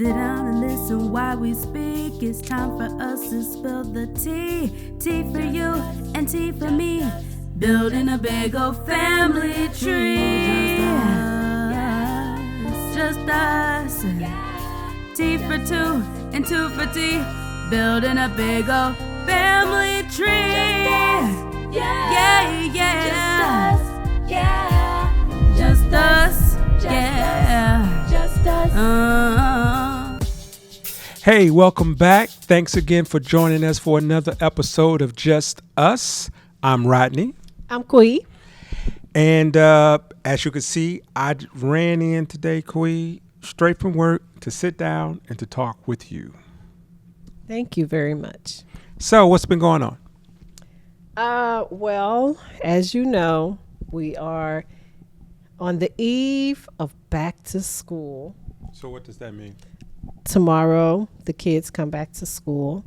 Sit down and listen while we speak. It's time for us to spill the tea. Tea for you and tea for me. Building a big old family tree. Just us. Tea for two and two for tea. Building a big old family tree. Yeah. Just us. Yeah. Just us. Hey, welcome back. Thanks again for joining us for another episode of Just Us. I'm Rodney. I'm Qui. And as you can see, I ran in today, Qui, straight from work to sit down and to talk with you. Thank you very much. So what's been going on? Well, as you know, we are on the eve of back to school. So what does that mean? Tomorrow, the kids come back to school.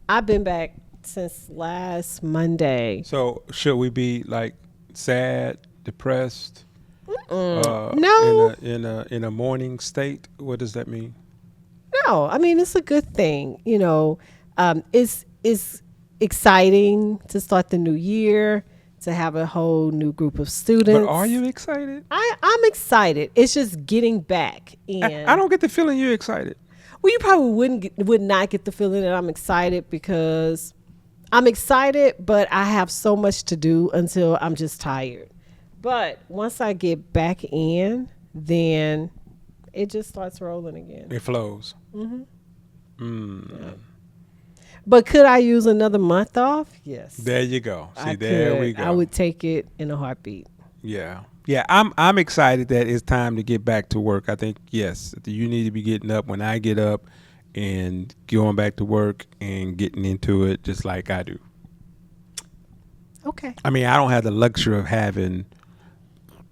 I've been back since last Monday. So should we be like sad, depressed? No. In a mourning state? What does that mean? No, I mean, it's a good thing. You know, it's exciting to start the new year, to have a whole new group of students. But are you excited? I'm excited. It's just getting back. And I don't get the feeling you're excited. Well, you probably would not get the feeling that I'm excited, because I'm excited, but I have so much to do until I'm just tired. But once I get back in, then it just starts rolling again. It flows. Yeah. But could I use another month off? Yes. There you go. See, there we go. I would take it in a heartbeat. Yeah. I'm excited that it's time to get back to work. I think, yes, you need to be getting up when I get up and going back to work and getting into it just like I do. Okay. I mean, I don't have the luxury of having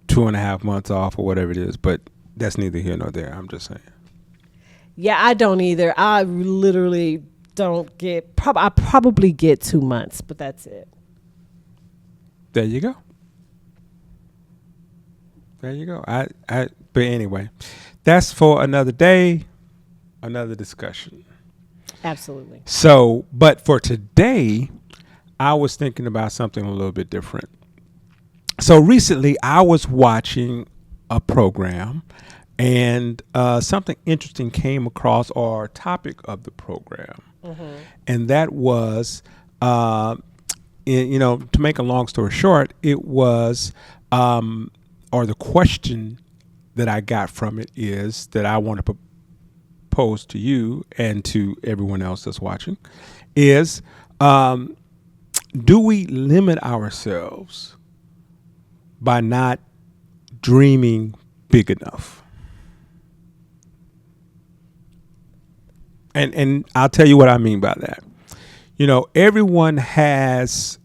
2.5 months off or whatever it is, but that's neither here nor there. I'm just saying. Yeah, I don't either. I literally don't get, I probably get 2 months, but that's it. There you go. There you go. But anyway, that's for another day, another discussion. Absolutely. So, but for today, I was thinking about something a little bit different. So recently I was watching a program, and something interesting came across our topic of the program. And that was, to make a long story short, it was, or the question that I got from it is that I want to pose to you and to everyone else that's watching is, do we limit ourselves by not dreaming big enough? And I'll tell you what I mean by that. You know, everyone has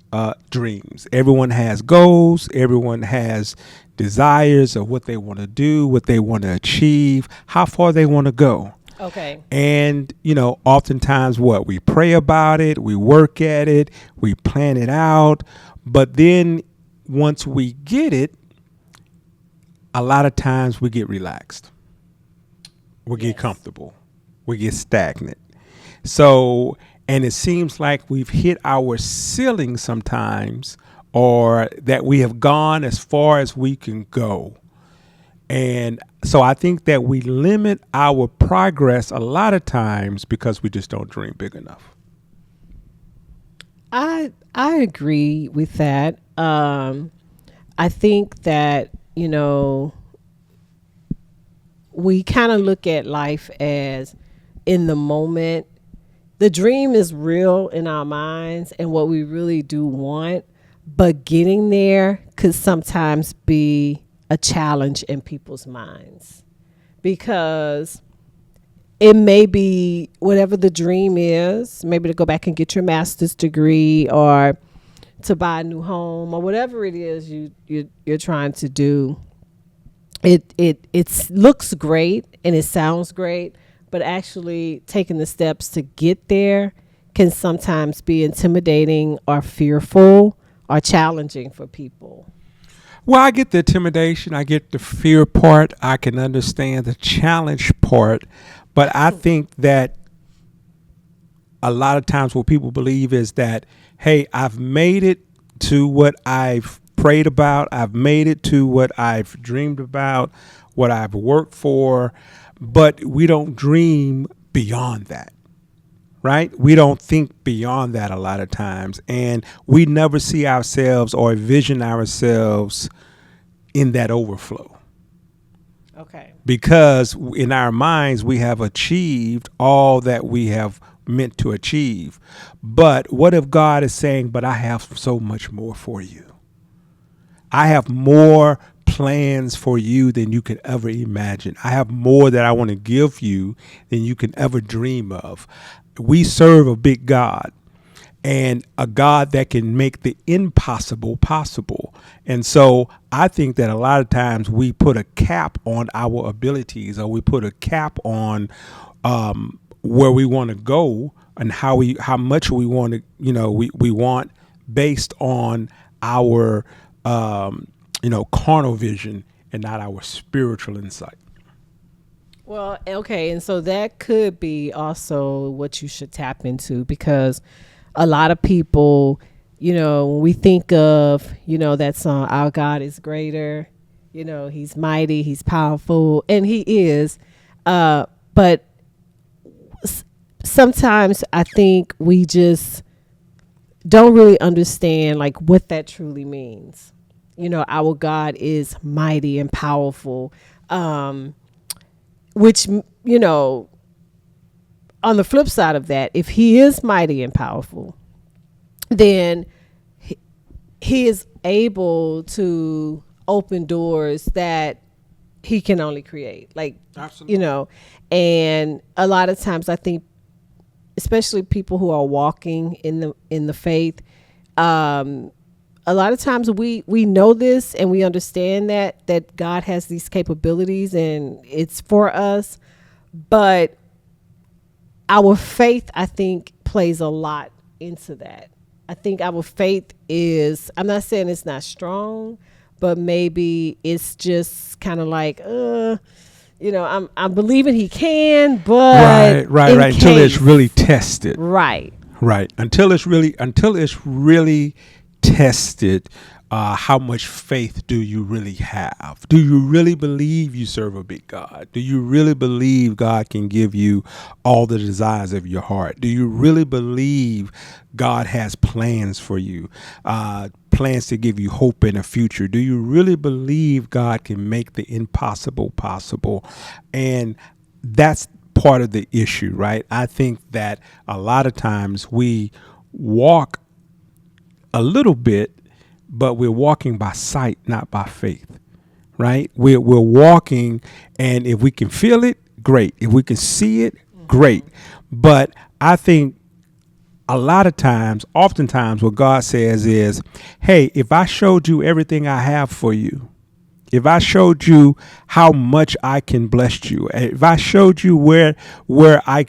dreams. Everyone has goals. Everyone has desires of what they want to do, what they want to achieve, how far they want to go. Okay. And, oftentimes we pray about it, we work at it, we plan it out. But then once we get it, a lot of times we get relaxed. We get comfortable. We get stagnant. So, and it seems like we've hit our ceiling sometimes, or that we have gone as far as we can go. And so I think that we limit our progress a lot of times because we just don't dream big enough. I agree with that. I think that, we kind of look at life as in the moment. The dream is real in our minds and what we really do want, but getting there could sometimes be a challenge in people's minds, because it may be whatever the dream is, maybe to go back and get your master's degree, or to buy a new home, or whatever it is you're trying to do. It looks great and it sounds great, but actually taking the steps to get there can sometimes be intimidating or fearful or challenging for people. Well, I get the intimidation. I get the fear part. I can understand the challenge part. But I think that a lot of times what people believe is that, hey, I've made it to what I've prayed about. I've made it to what I've dreamed about, what I've worked for. But we don't dream beyond that, right? We don't think beyond that a lot of times. And we never see ourselves or envision ourselves in that overflow. Okay. Because in our minds, we have achieved all that we have meant to achieve. But what if God is saying, but I have so much more for you? I have more plans for you than you could ever imagine. I have more that I want to give you than you can ever dream of. We serve a big God, and a God that can make the impossible possible. And so I think that a lot of times we put a cap on our abilities, or we put a cap on where we want to go and how much we want to, we want based on our, carnal vision and not our spiritual insight. Well, okay. And so that could be also what you should tap into, because a lot of people, when we think of, that song, Our God is Greater, he's mighty, he's powerful, and he is. But sometimes I think we just don't really understand like what that truly means. Our God is mighty and powerful, which, on the flip side of that, if he is mighty and powerful, then he is able to open doors that he can only create. Like, absolutely. And a lot of times I think, especially people who are walking in the faith, a lot of times we know this and we understand that God has these capabilities and it's for us, but our faith, I think, plays a lot into that. I think our faith is, I'm not saying it's not strong, but maybe it's just kind of like, I'm believing he can, but right. Until it's really tested. Right. Until it's really tested. How much faith do you really have? Do you really believe you serve a big God? Do you really believe God can give you all the desires of your heart? Do you really believe God has plans for you, plans to give you hope in the future? Do you really believe God can make the impossible possible? And that's part of the issue, right? I think that a lot of times we walk a little bit, but we're walking by sight, not by faith, right? We're walking, and if we can feel it, great. If we can see it, great. But I think oftentimes what God says is, hey, if I showed you everything I have for you, if I showed you how much I can bless you, if I showed you where I,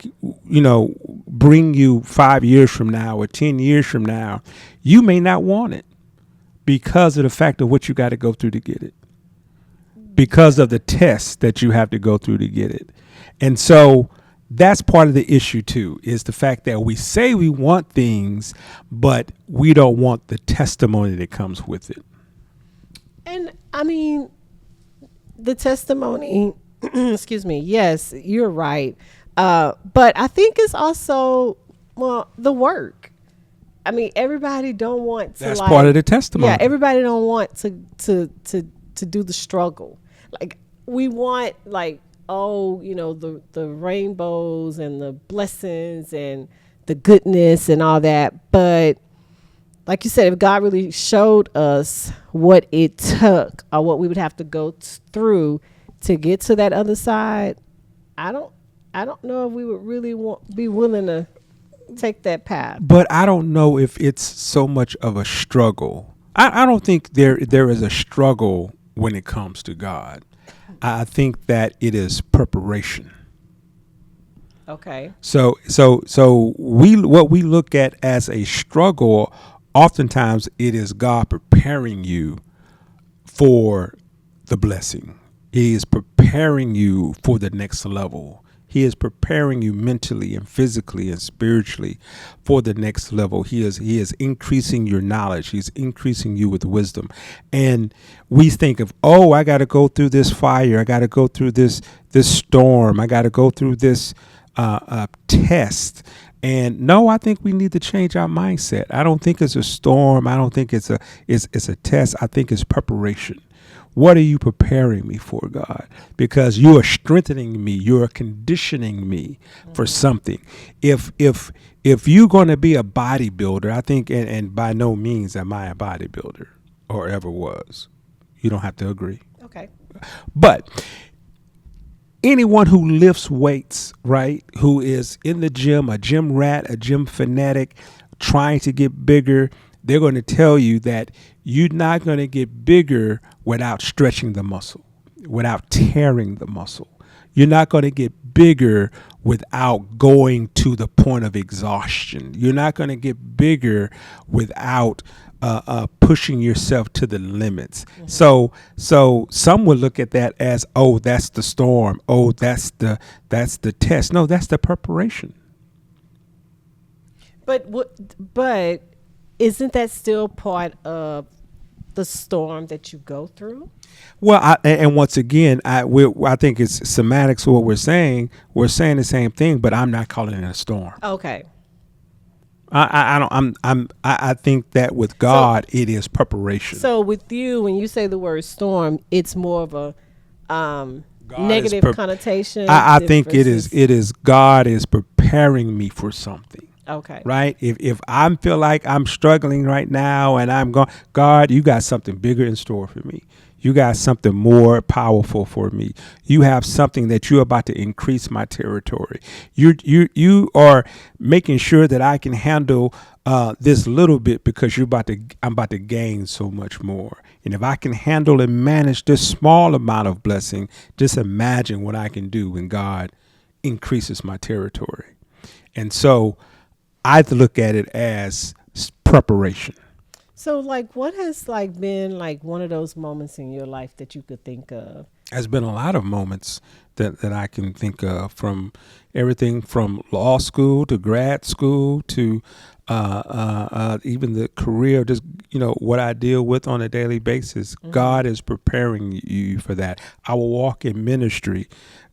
bring you 5 years from now or 10 years from now, you may not want it, because of the fact of what you got to go through to get it, because of the tests that you have to go through to get it. And so that's part of the issue too, is the fact that we say we want things, but we don't want the testimony that comes with it. And I mean, the testimony, excuse me, yes, you're right. But I think it's also, the work. I mean, everybody don't want to. That's part of the testimony. Yeah, everybody don't want to do the struggle. Like, we want, like, the rainbows and the blessings and the goodness and all that. But like you said, if God really showed us what it took or what we would have to go through to get to that other side, I don't know if we would really be willing to take that path. But I don't know if it's so much of a struggle. I don't think there is a struggle when it comes to God. I think that it is preparation. Okay. So what we look at as a struggle, oftentimes it is God preparing you for the blessing. He is preparing you for the next level. He is preparing you mentally and physically and spiritually for the next level. He is increasing your knowledge. He's increasing you with wisdom. And we think of, oh, I got to go through this fire. I got to go through this storm. I got to go through this test. And no, I think we need to change our mindset. I don't think it's a storm. I don't think it's a test. I think it's preparation. What are you preparing me for, God? Because you are strengthening me. You are conditioning me for something. If you're going to be a bodybuilder, I think, and by no means am I a bodybuilder or ever was. You don't have to agree. Okay. But anyone who lifts weights, right, who is in the gym, a gym rat, a gym fanatic, trying to get bigger, they're going to tell you that you're not going to get bigger without stretching the muscle, without tearing the muscle. You're not going to get bigger without going to the point of exhaustion. You're not going to get bigger without pushing yourself to the limits. Mm-hmm. So some would look at that as, oh, that's the storm. Oh, that's the test. No, that's the preparation. But isn't that still part of the storm that you go through? Well, and once again, I think it's semantics. What we're saying the same thing, but I'm not calling it a storm. Okay. I think that with God, it is preparation. So with you, when you say the word storm, it's more of a negative connotation. I think it is God is preparing me for something. Okay. Right. If I feel like I'm struggling right now and I'm going, God, you got something bigger in store for me. You got something more powerful for me. You have something that you're about to increase my territory. You are making sure that I can handle this little bit because I'm about to gain so much more. And if I can handle and manage this small amount of blessing, just imagine what I can do when God increases my territory. And so I look at it as preparation. So, like, what has been one of those moments in your life that you could think of? There's been a lot of moments that I can think of, from everything from law school to grad school to even the career, just, what I deal with on a daily basis. Mm-hmm. God is preparing you for that. Our walk in ministry,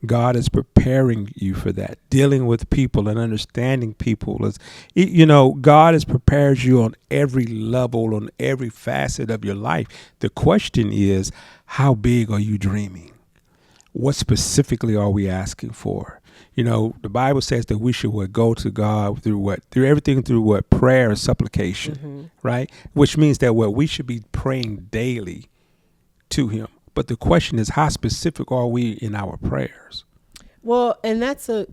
God is preparing you for that. Dealing with people and understanding people is, God has prepared you on every level, on every facet of your life. The question is, how big are you dreaming? What specifically are we asking for? The Bible says that we should go to God through everything through prayer and supplication, mm-hmm. right? Which means that we should be praying daily to him. But the question is, how specific are we in our prayers? Well, and that's a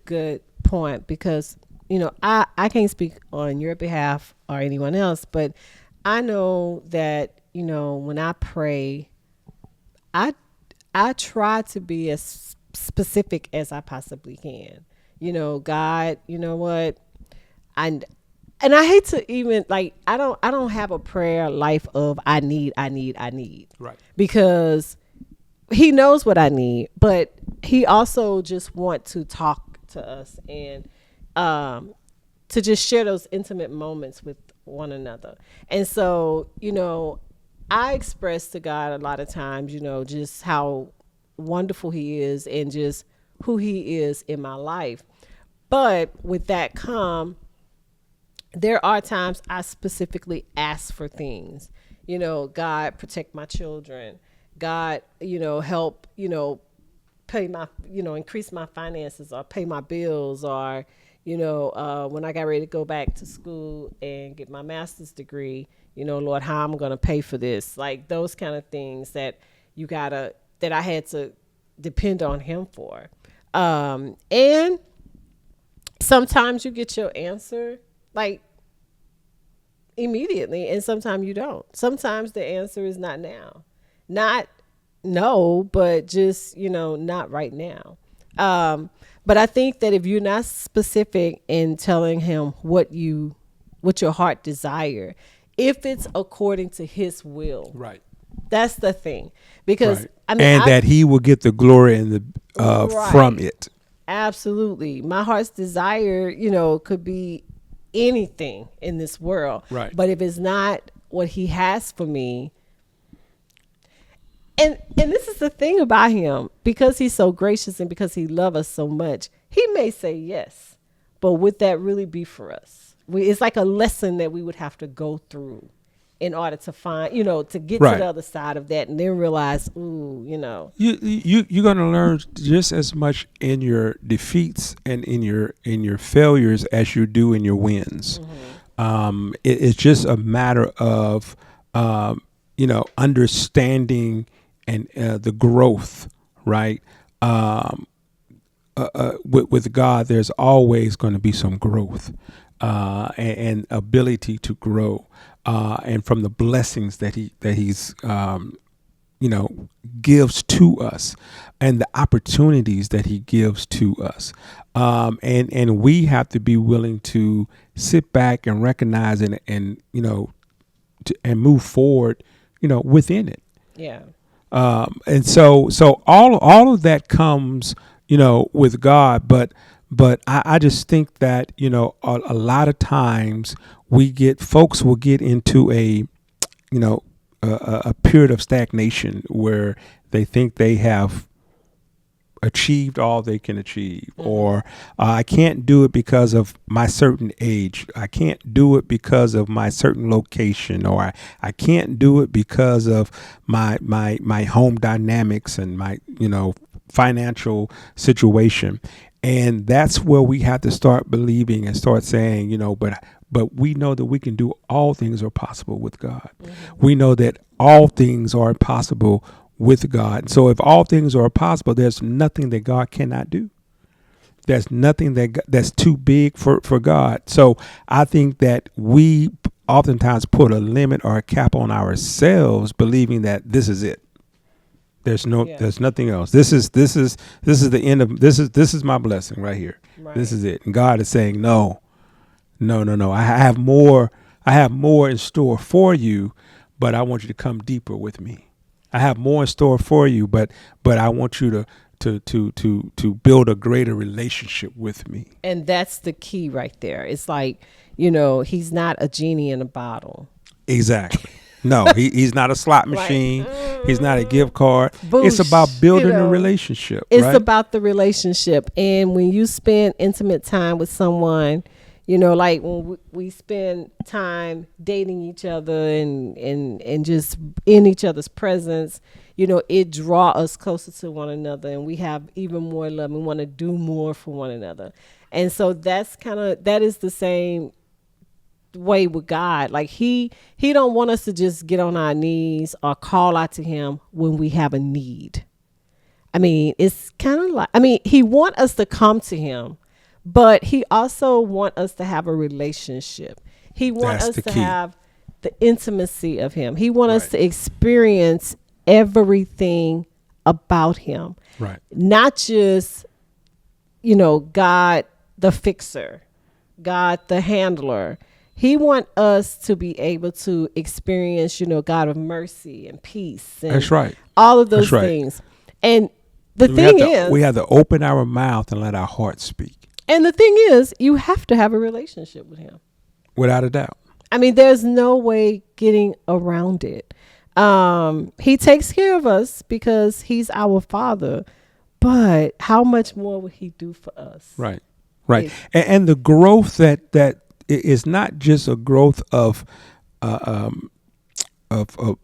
good point, because, I can't speak on your behalf or anyone else, but I know that, when I pray, I try to be as specific as I possibly can. God, you know what? And I hate to even I don't have a prayer life of I need. Right. Because he knows what I need, but he also just want to talk to us and to just share those intimate moments with one another. And so, I express to God a lot of times, just how wonderful he is and just who he is in my life. But with that there are times I specifically ask for things. God, protect my children. God, help, pay my, increase my finances, or pay my bills, or, when I got ready to go back to school and get my master's degree, Lord, how I'm going to pay for this. Like those kind of things that that I had to depend on him for. And sometimes you get your answer immediately, and sometimes you don't. Sometimes the answer is not now. Not no, but just, not right now. But I think that if you're not specific in telling him what your heart desire, if it's according to his will, right, that's the thing. Because right. That he will get the glory and the right. from it. Absolutely. My heart's desire, could be anything in this world. Right. But if it's not what he has for me, and this is the thing about him, because he's so gracious and because he loves us so much, he may say yes, but would that really be for us? It's like a lesson that we would have to go through in order to find, to get Right. to the other side of that, and then realize, You're going to learn just as much in your defeats and in your failures as you do in your wins. It's just a matter of understanding and the growth, right? With God, there's always going to be some growth and ability to grow, and from the blessings that he's gives to us, and the opportunities that he gives to us, and we have to be willing to sit back and recognize and move forward, within it. Yeah. And so all of that comes, with God, but I just think that, a lot of times folks will get into a period of stagnation where they think they have achieved all they can achieve, or I can't do it because of my certain age. I can't do it because of my certain location, or I can't do it because of my home dynamics and my, financial situation. And that's where we have to start believing and start saying, but we know that we can do all things are possible with God. We know that all things are possible with God. So if all things are possible, there's nothing that God cannot do. There's nothing that's too big for God. So I think that we oftentimes put a limit or a cap on ourselves, believing that this is it. There's nothing else. This is the end of this is my blessing right here. Right. This is it. And God is saying, no. I have more in store for you, but I want you to come deeper with me. I have more in store for you, but I want you to build a greater relationship with me. And that's the key right there. It's like, he's not a genie in a bottle. Exactly. No, he's not a slot machine. He's not a gift card. Boosh, it's about building a relationship. It's right? about the relationship. And when you spend intimate time with someone, like when we spend time dating each other and just in each other's presence, it draws us closer to one another, and we have even more love and want to do more for one another. And so that is the same way with God. Like he don't want us to just get on our knees or call out to him when we have a need. I mean, it's kind of like, he want us to come to him, but he also want us to have a relationship. He want us to have the intimacy of him. He want us to experience everything about him. Right. Not just, God the fixer, God the handler. He want us to be able to experience, God of mercy and peace. And that's right. All of those things. And the thing is, we have to open our mouth and let our heart speak. And the thing is, you have to have a relationship with him. Without a doubt. There's no way getting around it. He takes care of us because he's our father. But how much more would he do for us? Right. And the growth that is not just a growth of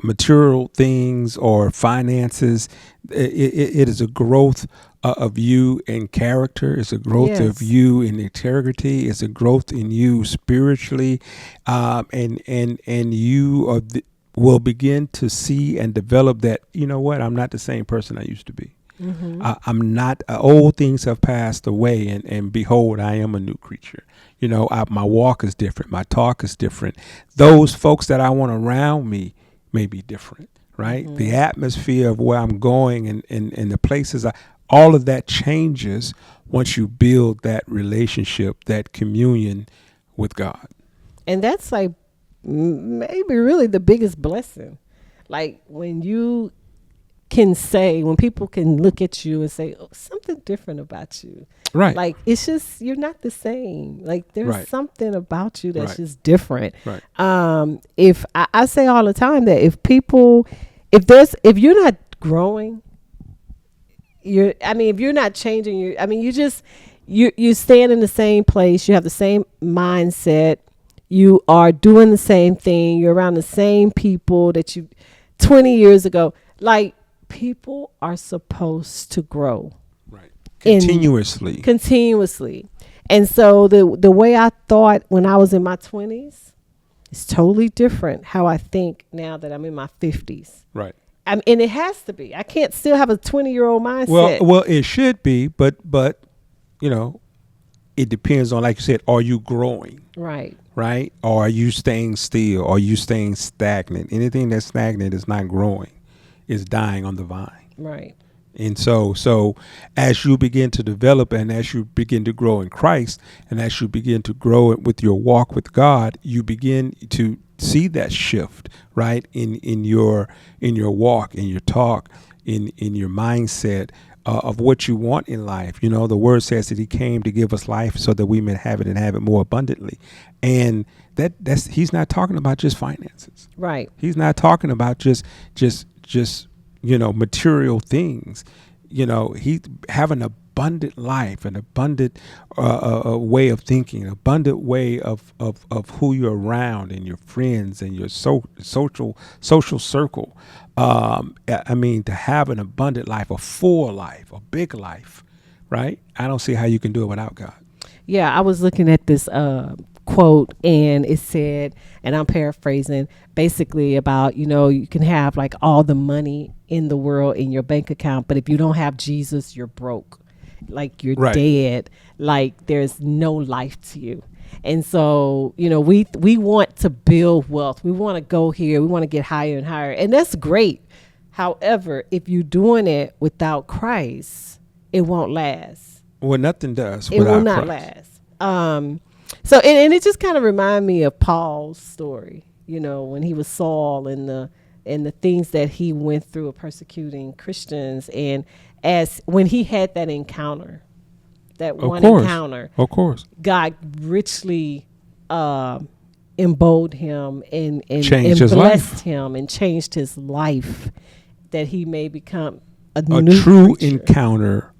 material things or finances. It is a growth of you in character. It's a growth of you in integrity. It's a growth in you spiritually, and you will begin to see and develop that. You know what? I'm not the same person I used to be. Mm-hmm. I'm not. Old things have passed away, and behold, I am a new creature. My walk is different. My talk is different. Those folks that I want around me may be different, right? Mm-hmm. The atmosphere of where I'm going and the places, all of that changes once you build that relationship, that communion with God. And that's like maybe really the biggest blessing. Like when you can say, when people can look at you and say, oh, something different about you. Right. Like, it's just, you're not the same. Like, there's Right. something about you that's Right. just different. Right. If I say all the time that if you're not growing, if you're not changing, you stand in the same place, you have the same mindset, you are doing the same thing, you're around the same people that you 20 years ago. Like, people are supposed to grow. Right. Continuously. And so the way I thought when I was in my 20s is totally different how I think now that I'm in my 50s. Right. And it has to be. I can't still have a 20-year-old mindset. Well, it should be, but it depends on, like you said, are you growing? Right. Right? Or are you staying still? Are you staying stagnant? Anything that's stagnant is not growing. It's dying on the vine. Right. And so as you begin to develop and as you begin to grow in Christ and as you begin to grow with your walk with God, you begin to see that shift, right? In your walk, in your talk, in your mindset of what you want in life. You know, the word says that he came to give us life so that we may have it and have it more abundantly. And that's he's not talking about just finances. Right. He's not talking about just material things. He have an abundant life, an abundant way of thinking, an abundant way of who you're around and your friends and your social circle. To have an abundant life, a full life, a big life, right? I don't see how you can do it without God. Yeah, I was looking at this quote, and it said, and I'm paraphrasing, basically about, you can have like all the money in the world in your bank account, but if you don't have Jesus, you're broke. Like, you're right. dead. Like, there's no life to you. And so, we want to build wealth. We want to go here. We want to get higher and higher. And that's great. However, if you're doing it without Christ, it won't last. Well, nothing does. It will not last. So, and it just kind of reminded me of Paul's story, when he was Saul and the things that he went through of persecuting Christians. And as when he had that encounter, encounter, of course, God richly emboldened him and blessed him and changed his life, that he may become a new true creature. Encounter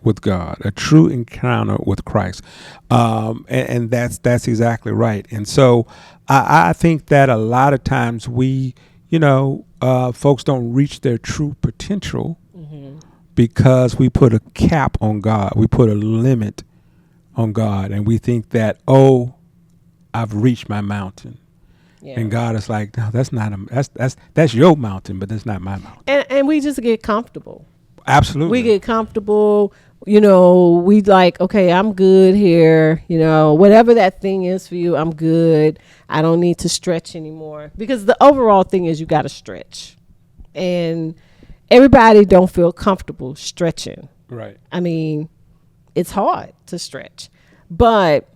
with God, a true encounter with Christ. And that's exactly right. And so I think that a lot of times we, folks don't reach their true potential because we put a cap on God. We put a limit on God, and we think that, I've reached my mountain. Yeah. And God is like, no, that's not that's your mountain, but that's not my mountain. And we just get comfortable. Absolutely. We get comfortable. We like, okay, I'm good here. Whatever that thing is for you, I'm good. I don't need to stretch anymore. Because the overall thing is you got to stretch. And everybody don't feel comfortable stretching. Right. It's hard to stretch. But,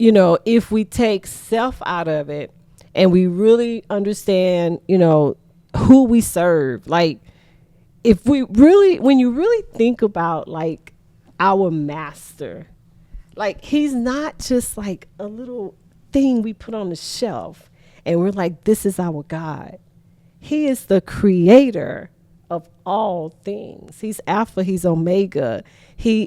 if we take self out of it and we really understand, who we serve, like, when you really think about like our master, like, he's not just like a little thing we put on the shelf and we're like, this is our God. He is the creator of all things. He's Alpha, he's Omega. He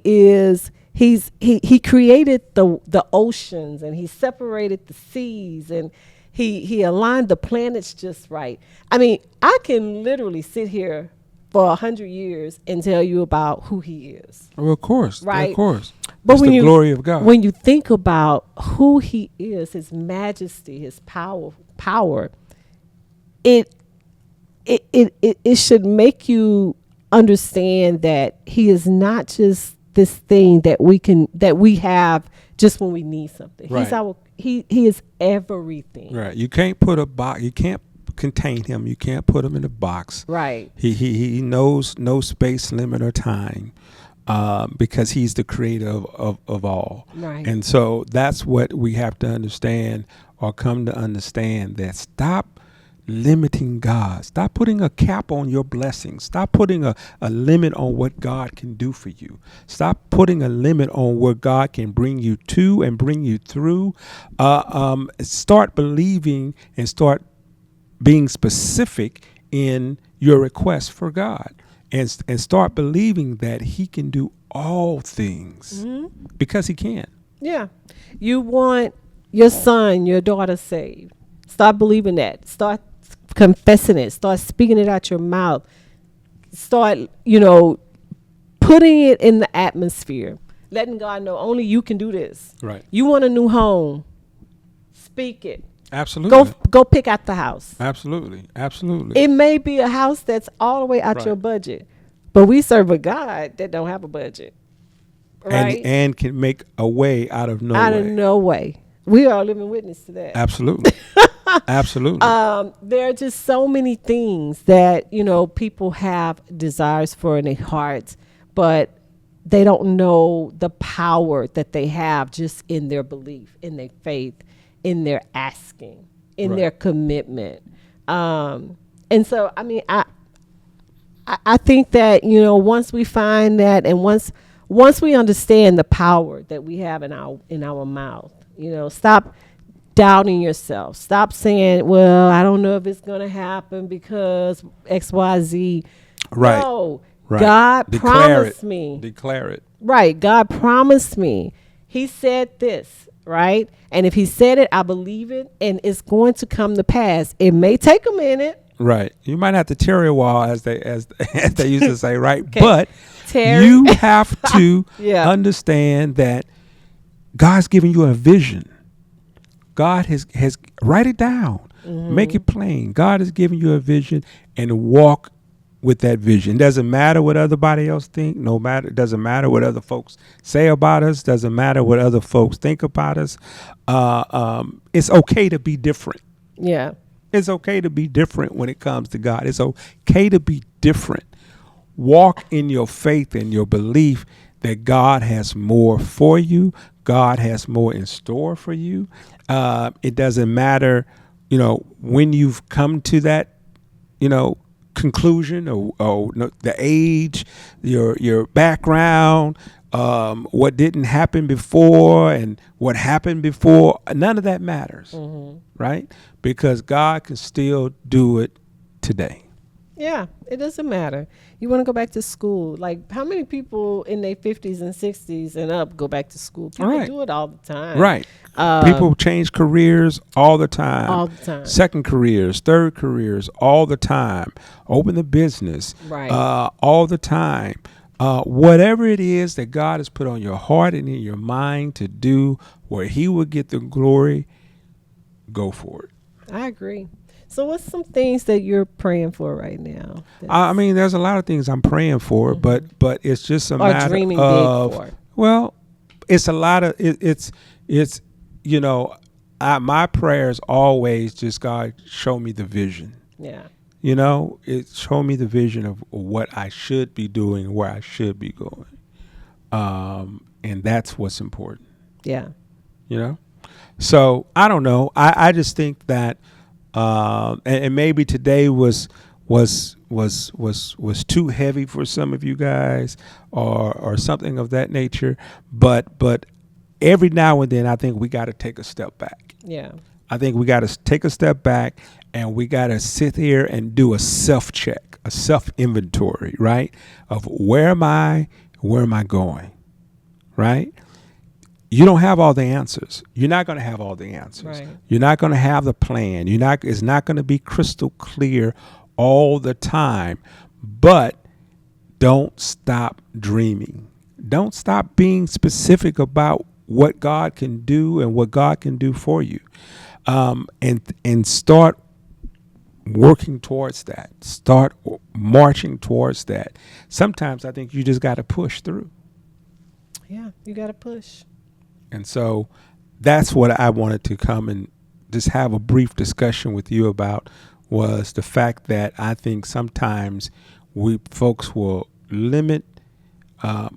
created the oceans, and he separated the seas, and he aligned the planets just right. I can literally sit here for 100 years and tell you about who he is. Well, of course. Right. Of course. But it's the glory of God. When you think about who he is, his majesty, his power, it should make you understand that he is not just this thing that we have just when we need something. Right. He is everything. Right. You can't put a box. You can't contain him. You can't put him in a box. Right. He knows no space, limit, or time, because he's the creator of all. Right. And so that's what we have to understand, or come to understand, that stop limiting God. Stop putting a cap on your blessings. Stop putting a limit on what God can do for you. Stop putting a limit on where God can bring you to and bring you through. Start believing and start being specific in your request for God, and start believing that he can do all things because he can. Yeah. You want your son, your daughter saved. Start believing that. Start confessing it. Start speaking it out your mouth. Start, putting it in the atmosphere. Letting God know only you can do this. Right. You want a new home. Speak it. Absolutely. Go pick out the house. Absolutely. Absolutely. It may be a house that's all the way out your budget, but we serve a God that don't have a budget. Right? And can make a way out of no way. Out of no way. We are a living witness to that. Absolutely. Absolutely. There are just so many things that, people have desires for in their hearts, but they don't know the power that they have just in their belief, in their faith, in their asking, in their commitment. And so, I think that, once we find that, and once we understand the power that we have in our mouth, stop doubting yourself. Stop saying, well, I don't know if it's going to happen because XYZ. Right. No, right. God promised it. me. Declare it. Right. God promised me. He said this, right? And if he said it, I believe it, and it's going to come to pass. It may take a minute. Right. You might have to tarry a while, as they used to say, right? Okay. But Tarry. you have to Yeah. understand that God's giving you a vision. God has write it down. Make it plain. God has given you a vision, and walk with that vision. Doesn't matter what everybody else think. It doesn't matter what other folks say about us. Doesn't matter what other folks think about us. It's okay to be different. Yeah. It's okay to be different when it comes to God. It's okay to be different. Walk in your faith and your belief that God has more for you. God has more in store for you. It doesn't matter, when you've come to that, conclusion or the age, your background, what didn't happen before and what happened before. None of that matters, right? Because God can still do it today. Yeah, it doesn't matter. You want to go back to school. Like, how many people in their 50s and 60s and up go back to school? People do it all the time. Right. People change careers all the time. All the time. Second careers, third careers, all the time. Open the business. Right. All the time. Whatever it is that God has put on your heart and in your mind to do, where he will get the glory, go for it. I agree. So what's some things that you're praying for right now? There's a lot of things I'm praying for, but it's just a matter dreaming of, big for. Well, it's a lot of, my prayers always just, God, show me the vision. Yeah. It show me the vision of what I should be doing and where I should be going. And that's what's important. Yeah. So I don't know. I just think that, and maybe today was too heavy for some of you guys, or something of that nature. But every now and then, I think we got to take a step back. Yeah. I think we got to take a step back, and we got to sit here and do a self-check, a self-inventory, right? Of where am I going, right? You don't have all the answers. You're not going to have all the answers. Right. You're not going to have the plan. It's not going to be crystal clear all the time. But don't stop dreaming. Don't stop being specific about what God can do and what God can do for you. And start working towards that. Start marching towards that. Sometimes I think you just got to push through. Yeah, you got to push. And so that's what I wanted to come and just have a brief discussion with you about, was the fact that I think sometimes folks will limit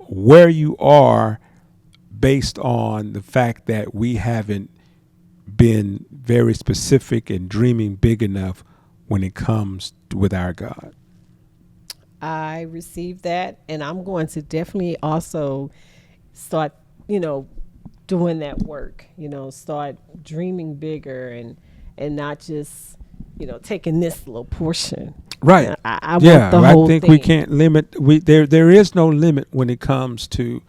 where you are based on the fact that we haven't been very specific and dreaming big enough when it comes with our God. I received that, and I'm going to definitely also start, doing that work. Start dreaming bigger and not just, taking this little portion. Right. I want the I whole think thing. we can't limit. There is no limit when it comes to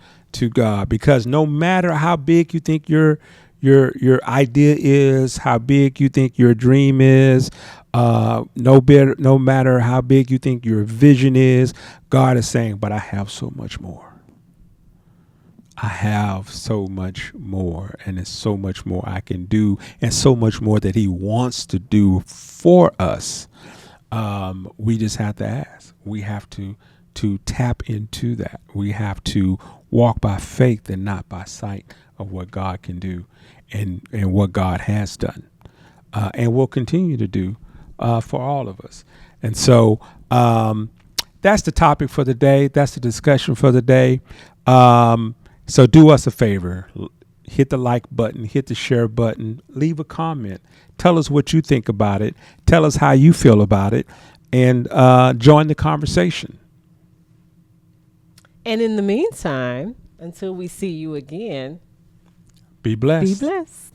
God, because no matter how big you think your idea is, how big you think your dream is, no matter how big you think your vision is, God is saying, but I have so much more. I have so much more, and it's so much more I can do, and so much more that he wants to do for us. We just have to ask. We have to tap into that. We have to walk by faith and not by sight of what God can do and what God has done, and will continue to do for all of us. And so that's the topic for the day. That's the discussion for the day. So do us a favor. Hit the like button, hit the share button, leave a comment. Tell us what you think about it. Tell us how you feel about it, and join the conversation. And in the meantime, until we see you again, Be blessed. be blessed.